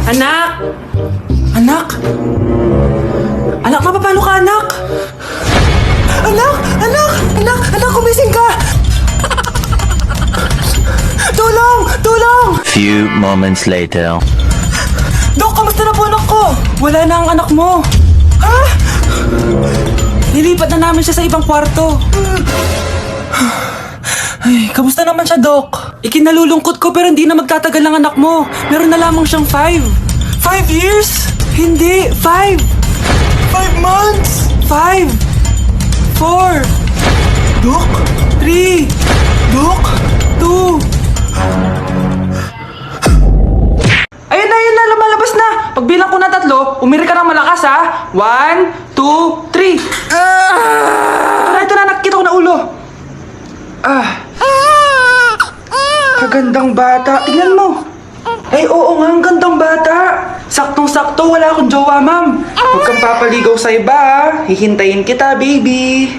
Anak! Anak! Anak, paano ka, anak? Anak! Anak! Anak! Anak, kumising ka! Tulong! Tulong! Few moments later. Dok, kamusta na po anak ko? Wala na ang anak mo. Ha? Nilipat na namin siya sa ibang kwarto. Ay, kamusta naman siya, Dok? Ikinalulungkot ko pero hindi na magtatagal ang anak mo. Meron na lamang siyang 5. 5 years? Hindi, 5. 5 months? 5. 4. Dok? 3. Dok? 2. Ayun na, lumalabas na. Pagbilang ko na 3, umiri ka ng malakas ha. 1, 2, 3. Ito na, nakikita ko na ulo. Kagandang bata. Tingnan mo. Ay, oo nga, ang gandang bata. Saktong-sakto, wala akong jowa, ma'am. Huwag kang papaligaw sa iba, ha. Hihintayin kita, baby.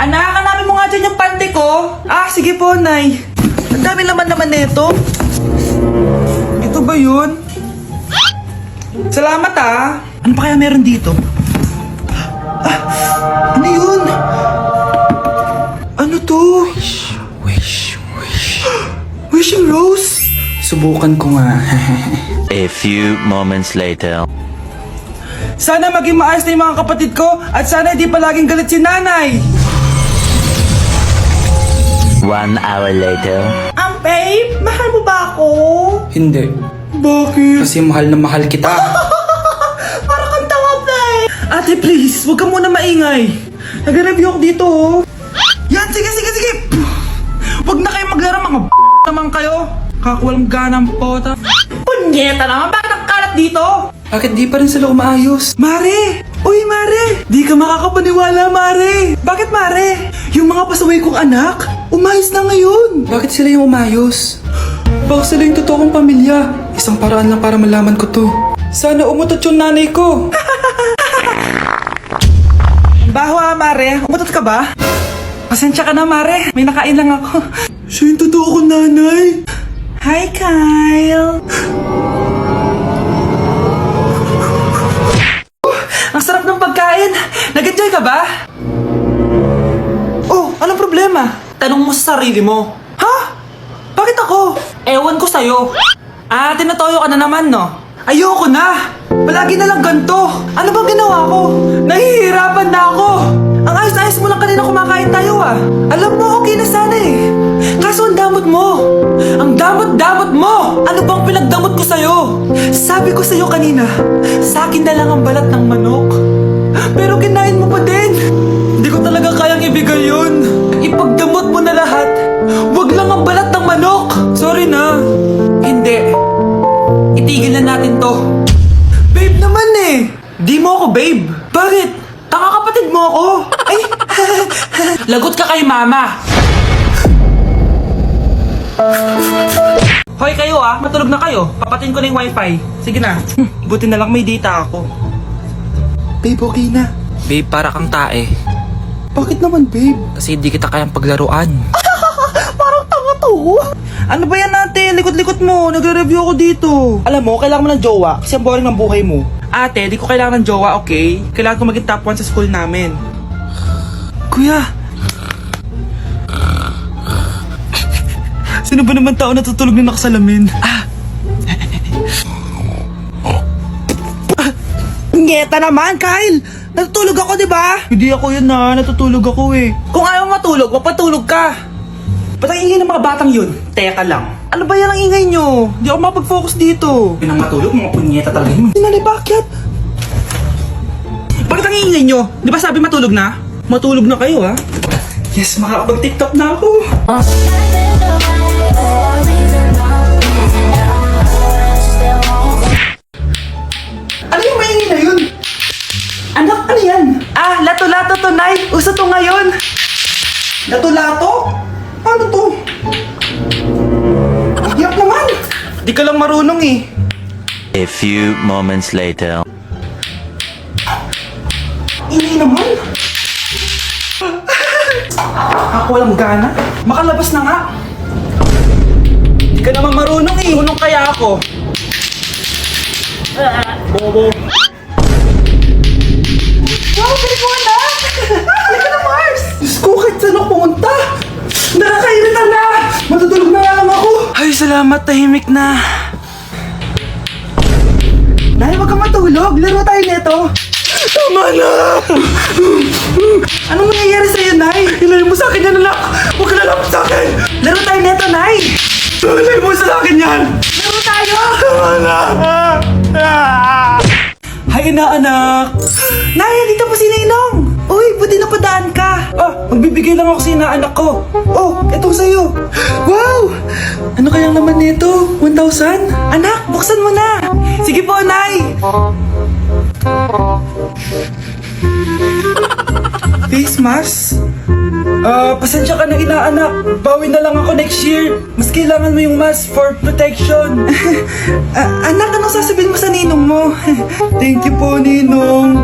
Anak, hanapin mo nga dyan yung pante ko. Sige po, Nay. Ang dami naman nito. Ito ba yun? Salamat, ha. Ano pa kaya meron dito? Ano yun? Ano to? Wishing Rose? Subukan ko nga. A few moments later. Sana maging maayos na yung mga kapatid ko at sana hindi palaging galit si nanay. 1 hour later. Babe, mahal mo ba ako? Hindi. Bakit? Kasi mahal na mahal kita. Parang kang tanga, babe. Ate, please, huwag ka muna maingay. Nag-review ako dito, oh. Yan, sige. Huwag na kayo maglaro, mga naman kayo. Kakuwalang ganang pota. Punyeta naman, bakit ang kalat dito? Bakit di pa rin sila umaayos? Mare! Uy, Mare! Di ka makakapaniwala, Mare! Bakit, Mare? Yung mga pasaway kong anak, umayos na ngayon. Bakit sila yung umayos? Baka sila yung totoong pamilya. Isang paraan lang para malaman ko to. Sana umutot yung nanay ko. Baho Mare. Umutot ka ba? Pasensya ka na, Mare. May nakain lang ako. Siya yung totoo kong nanay. Hi, Kyle. Ang sarap ng pagkain. Nag-enjoy ka ba? Oh, anong problema? Tanong mo sa sarili mo. Ha? Bakit ako? Ewan ko sa'yo. Tinatoyo ka na naman, no? Ayoko na! Palagi na lang ganito. Ano bang ginawa ko? Nahihirapan na ako. Ang ayos-ayos mo lang kanina kumakain tayo, Alam mo, okay na sana eh. Kaso ang damot mo. Ang damot-damot mo. Ano bang pinagdamot ko sa'yo? Sabi ko sa'yo kanina, sa akin na lang ang balat ng manok. Pero kinain mo pa din. Hindi ko talaga kayang ibigay yun. Ipagdamot mo na lahat. Wag lang ang balat ng manok. Sorry na. Hindi. Itigil na natin to. Babe naman eh. Di mo ako babe. Bakit? Tanga kapatid mo ako. Ay. Lagot ka kay mama. Hoy kayo matulog na kayo. Papatin ko na yung wifi. Sige na. Buti na lang may data ako. Babe, okay na. Babe, para kang tae. Bakit naman, babe? Kasi di kita kayang paglaruan. Parang tanga to. Ano ba yan ate? Likot-likot mo. Nagre-review ako dito. Alam mo, kailangan mo ng jowa kasi ang boring ng buhay mo. Ate, di ko kailangan ng jowa, okay? Kailangan ko maging top 1 sa school namin. Kuya! Sino ba naman tao natutulog na nakasalamin? Ngeta naman, Kyle! Natutulog ako, di ba? Hindi ako yun natutulog ako eh. Kung ayaw matulog, mapatulog ka! Ba't ang ingay ng mga batang yun? Teka lang. Ano ba yan ang ingay nyo? Di ako mapag-focus dito. Pinang matulog, mga punyeta talaga yun. Sinali, bakit? Bakit ang ingay nyo? Di ba sabi matulog na? Matulog na kayo, Yes, makakapag-tiktok na ako. Ano yung maingay na yun? Anak, ano yan? Lato-lato to, Nay. Uso to ngayon. Lato-lato? Ano to? Yak naman. Di ka lang marunong eh. A few moments later. Ingay naman. Ako walang gana. Makalabas na nga. Di ka naman marunong eh. Marunong kaya ako. Bobo. Wow, pili ko na! Halika na, Mars! Diyos ko, kahit saan ako pumunta. Nakakairita na! Matutulog na nga lang ako. Ay, salamat, tahimik na. Nay, wag kang matulog. Laro tayo nito. Tama na! Anong nangyayari sa'yo, Nay? Ilayo mo sa akin yan, anak! Huwag ka lalapit sa akin! Laro tayo nito, Nay! Ilayo mo sa akin yan! Laro tayo! Tama na! Hay na, anak! Nay, dito po si Ninong! Uy, buti na padaan ka! Magbibigay lang ako sa inaanak ko. Oh, eto sa'yo. Wow! Ano kayang laman nito? 1,000? Anak, buksan mo na! Sige po, Nay! Face mask? Pasensya ka na inaanak. Bawi na lang ako next year. Mas kailangan mo yung mask for protection. Anak, anong sasabihin mo sa Ninong mo? Thank you po, Ninong.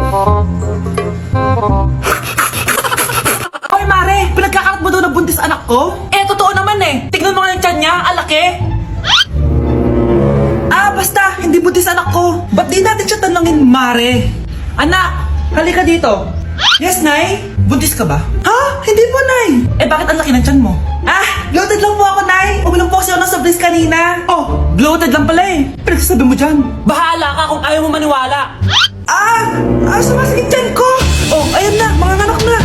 Hoy, Mare! Pinagkakalat mo daw na buntis anak ko? Eh, totoo naman eh! Tignan mo nga yung tiyan niya, alaki! Basta, hindi buntis anak ko! Ba't di natin siya tanongin, Mare? Anak, halika dito! Yes, Nay? Buntis ka ba? Ha? Hindi po, Nay! Eh, bakit ang laki ng tiyan mo? Bloated lang po ako, Nay! Uminom po kasi ako ng sobris kanina! Oh, bloated lang pala eh! Pinagsasabi mo dyan? Bahala ka kung ayaw mo maniwala! Sumasakit tiyan ko! Oh, ayan na! Mga anak na!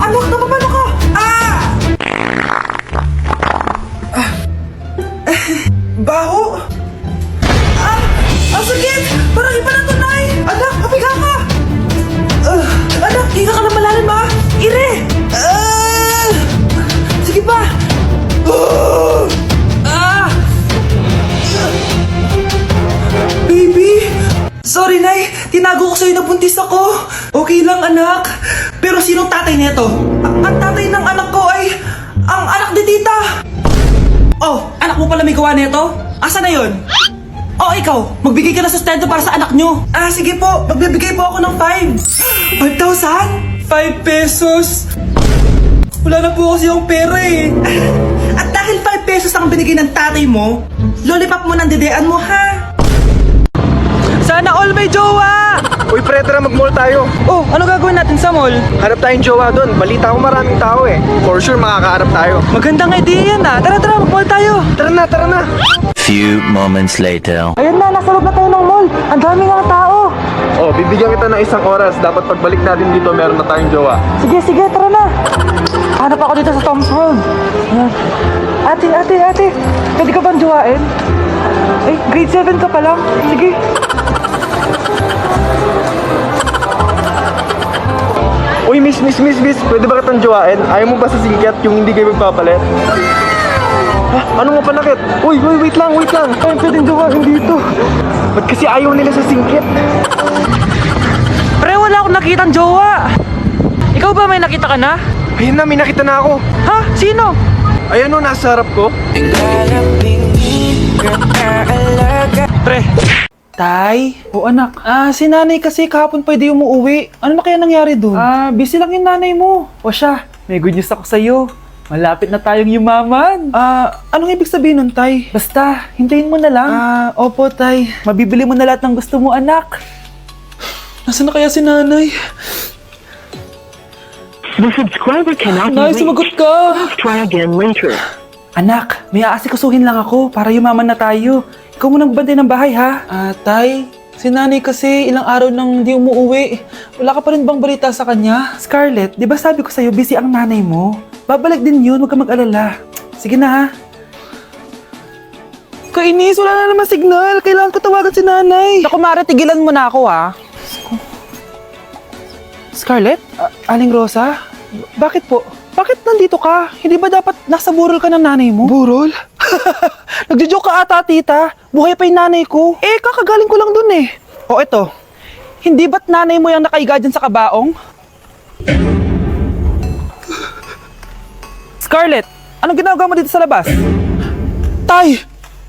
Anak, napapano ko! Baho! Ang sakit! Parang iba na to, Nay! Anak, papiga ka! Anak, higa ka na malalim, ha? Ire! Sige pa! Baby! Sorry, Nay! Tinago ko sa'yo na buntis ako! Okay lang, anak! Pero sinong tatay nito? Ang tatay ng anak ko ay ang anak ni tita! Oh, anak mo pala may gawa nito? Asa na yun? Oh, ikaw, magbigay ka ng sustento para sa anak nyo. Sige po, magbibigay po ako ng 5. 5,000? 5 pesos. Wala na po kasi yung pera eh. At dahil 5 pesos ang binigay ng tatay mo, lollipop mo ng dedean mo, ha? Sana all may jowa! Uy, pre, tara mag-mall tayo. Oh, ano gagawin natin sa mall? Hanap tayong jowa doon. Balita ko maraming tao eh. For sure, makakaharap tayo. Magandang idea yan, ha? Tara, mag-mall tayo! Tara na, tara na. Few moments later. Ayan na, nasa loob na tayo ng mall. Ang dami nga tao. Oh, bibigyan kita ng 1 oras. Dapat pagbalik natin dito, meron na tayong jowa. Sige, tara na. Hanap ako dito sa Tom's World. Ayan. Ate, pwede ka bang jowain? Eh, grade 7 ka pa lang. Sige. Uy, miss. Pwede ba kitang jowain? Ayaw mo ba sa singkat yung hindi kayo magpapalit? Ano nga panakit? Uy, wait lang. Ay, pwedeng jowain dito. Ba't kasi ayaw nila sa singkit? Pre, wala akong nakitang jowa. Ikaw ba may nakita ka na? Ayun na, may nakita na ako. Ha? Sino? Ayan o, nasa harap ko. Pre. Tay? O anak, si nanay kasi kahapon pwede umuwi. Ano na kaya nangyari doon? Busy lang yung nanay mo. O siya, may good news ako sa'yo. Malapit na tayong yumaman. Anong ibig sabihin nun, Tay? Basta, hintayin mo na lang. Opo, Tay. Mabibili mo na lahat ng gusto mo, anak. Nasaan na kaya si nanay? The subscriber cannot Nay, be reached. sumagot ka. Try again later. Anak, may aasikasuhin lang ako para yumaman na tayo. Ikaw mo nang bantay ng bahay, ha? Tay, si nanay kasi ilang araw nang di umuwi. Wala ka pa rin bang balita sa kanya? Scarlett, di ba sabi ko sa'yo busy ang nanay mo? Babalik din yun, huwag ka mag-alala. Sige na, ha? Kainis, wala na naman signal. Kailangan ko tawagan si nanay. Naku, Mare, tigilan mo na ako, ha? Scarlett? Aling Rosa? Bakit po? Bakit nandito ka? Hindi ba dapat nasa burol ka ng nanay mo? Burol? Nagjo-joke ka ata, tita. Buhay pa yung nanay ko. Eh, kakagaling ko lang dun eh. O eto, hindi ba't nanay mo yung nakaiga dyan sa kabaong? Scarlett, anong ginagawa mo dito sa labas? Tay,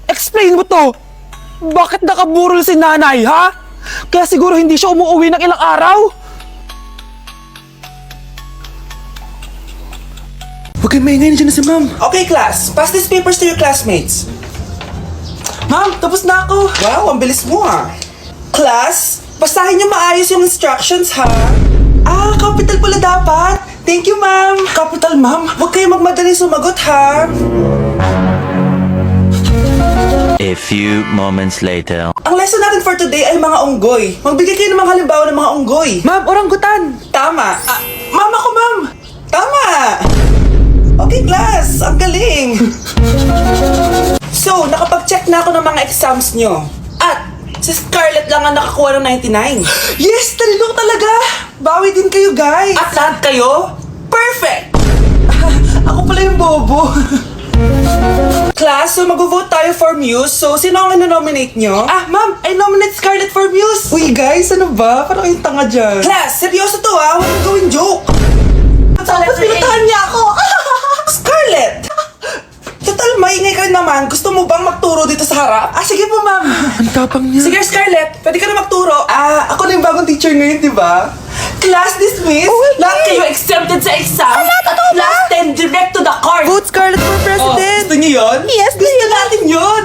explain mo to. Bakit nakaburol si nanay, ha? Kaya siguro hindi siya umuwi ng ilang araw? Huwag kayong maingay, nandiyan na si ma'am. Okay, class. Pass these papers to your classmates. Ma'am, tapos na ako. Wow, ang bilis mo ah. Class, basahin niyo maayos yung instructions ha. Ah, capital pala dapat. Thank you, ma'am. Capital, ma'am. Huwag kayo magmadali sumagot ha. A few moments later. Ang lesson natin for today ay mga unggoy. Magbigay kayo ng mga halimbawa ng mga unggoy. Ma'am, oranggutan. Tama. Ma'am ako, ma'am. Tama. Okay, class. Ang galing. So, nakapag-check na ako ng mga exams nyo. At, si Scarlett lang ang nakakuha ng 99. Yes! Talino talaga! Bawi din kayo, guys. At lahat kayo, perfect! Ako pala yung bobo. Class, so mag-vote tayo for Muse. So, sino ang ino-nominate nyo? Ah, ma'am, I nominate Scarlett for Muse. Uy, guys, ano ba? Parang kayong tanga dyan. Class, seryoso to ha. Huwag mong gawin joke. Tapos pinutahan niya ako. Scarlett! Total, maingay ka rin naman. Gusto mo bang magturo dito sa harap? Ah, sige po, ma'am. Ang tapang niya. Sige, Scarlett. Pwede ka na magturo. Ah, ako na yung bagong teacher ngayon, di ba? Class dismissed. Lahat kayo exempted sa exam. Last 10 direct to the court. Vote Scarlett for Oh, president! gusto niyo yun? Yes, gusto natin yun.